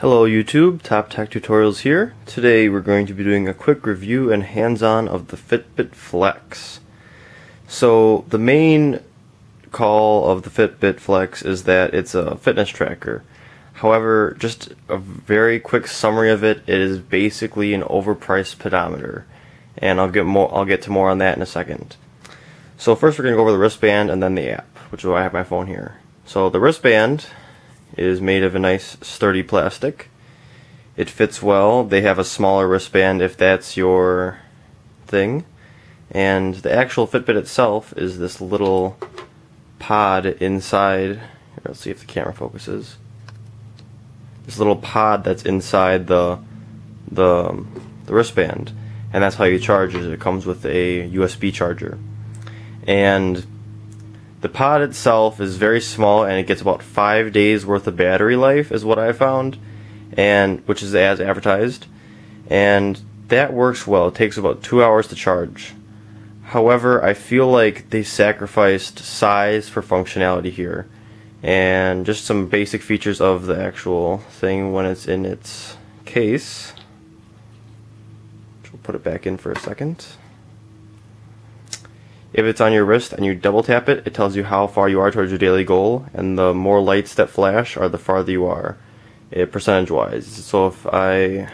Hello YouTube, Top Tech Tutorials here. Today we're going to be doing a quick review and hands-on of the Fitbit Flex. So the main call of the Fitbit Flex is that it's a fitness tracker. However, just a very quick summary of it, it is basically an overpriced pedometer. And I'll get to more on that in a second. So first we're going to go over the wristband and then the app, which is why I have my phone here. So the wristband is made of a nice sturdy plastic. It fits well. They have a smaller wristband if that's your thing. And the actual Fitbit itself is this little pod inside. Here, let's see if the camera focuses. This little pod that's inside the wristband, and that's how you charge it. It comes with a USB charger. And the pod itself is very small, and it gets about 5 days worth of battery life is what I found, and which is as advertised, and that works well. It takes about 2 hours to charge. However, I feel like they sacrificed size for functionality here, and just some basic features of the actual thing when it's in its case. We'll put it back in for a second. If it's on your wrist and you double tap it, it tells you how far you are towards your daily goal, and the more lights that flash are the farther you are, percentage-wise. So if I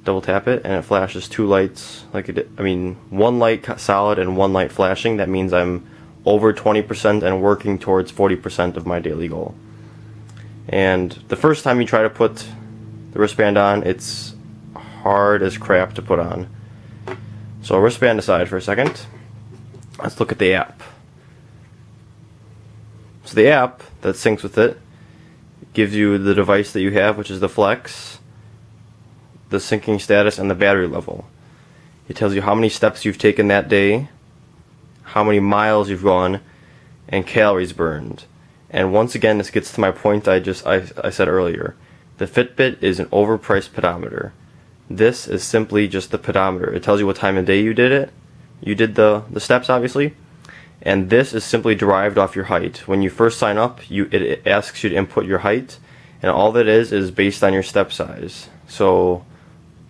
double tap it and it flashes two lights, one light solid and one light flashing, that means I'm over 20% and working towards 40% of my daily goal. And the first time you try to put the wristband on, it's hard as crap to put on. So wristband aside for a second, let's look at the app. So the app that syncs with it gives you the device that you have, which is the Flex, the syncing status, and the battery level. It tells you how many steps you've taken that day, how many miles you've gone, and calories burned. And once again, this gets to my point I said earlier. The Fitbit is an overpriced pedometer. This is simply just the pedometer. It tells you what time of day you did it. You did the steps, obviously. And this is simply derived off your height. When you first sign up, it asks you to input your height, and all that is based on your step size. So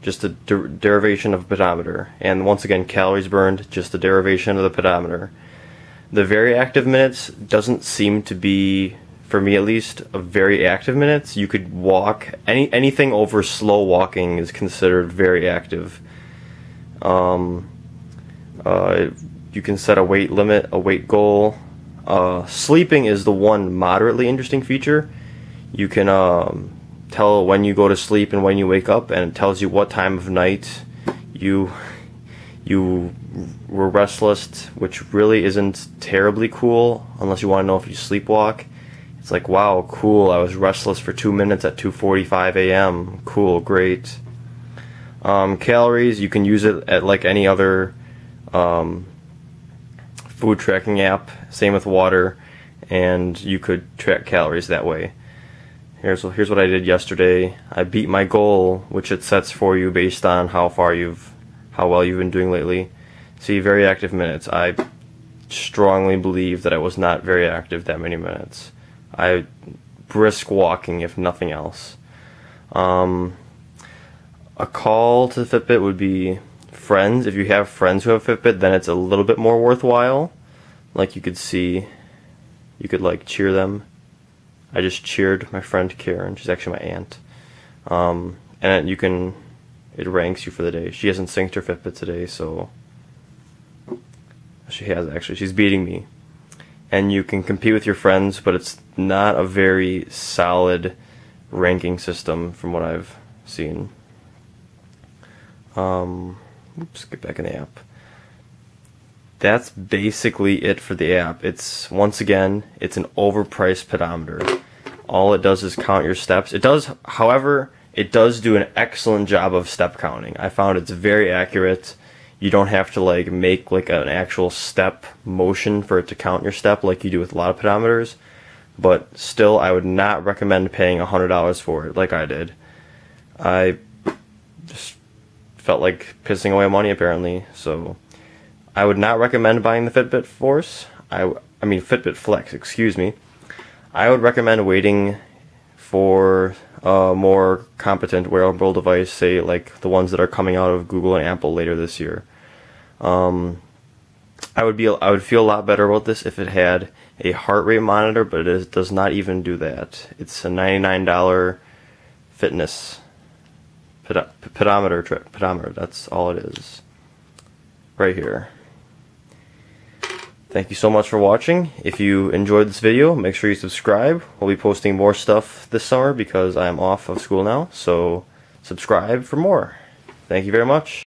just a derivation of a pedometer. And once again, calories burned, just a derivation of the pedometer. The very active minutes doesn't seem to be, for me at least, a very active minutes. You could walk, anything over slow walking is considered very active. You can set a weight limit, a weight goal. Sleeping is the one moderately interesting feature. You can tell when you go to sleep and when you wake up, and it tells you what time of night you were restless, which really isn't terribly cool unless you want to know if you sleepwalk. It's like, wow, cool, I was restless for 2 minutes at 2:45 a.m. Cool, great. Calories, you can use it at like any other food tracking app. Same with water, and you could track calories that way. Here's what I did yesterday. I beat my goal, which it sets for you based on how well you've been doing lately. See, very active minutes. I strongly believe that I was not very active that many minutes. I brisk walking, if nothing else. A call to the Fitbit would be friends. If you have friends who have Fitbit, then it's a little bit more worthwhile. Like you could like cheer them. I just cheered my friend Karen. She's actually my aunt. And it ranks you for the day. She hasn't synced her Fitbit today, so she has actually. She's beating me. And you can compete with your friends, but it's not a very solid ranking system from what I've seen. Oops, get back in the app. That's basically it for the app. Once again, it's an overpriced pedometer. All it does is count your steps. However, it does do an excellent job of step counting. I found it's very accurate. You don't have to make an actual step motion for it to count your step like you do with a lot of pedometers. But still, I would not recommend paying $100 for it like I did. I just felt like pissing away money apparently. So I would not recommend buying the Fitbit Fitbit Flex, excuse me. I would recommend waiting for a more competent wearable device, say like the ones that are coming out of Google and Apple later this year. I would feel a lot better about this if it had a heart rate monitor, but it does not even do that. It's a $99 fitness pedometer. That's all it is. Right here. Thank you so much for watching. If you enjoyed this video, make sure you subscribe. We'll be posting more stuff this summer because I'm off of school now, so subscribe for more. Thank you very much.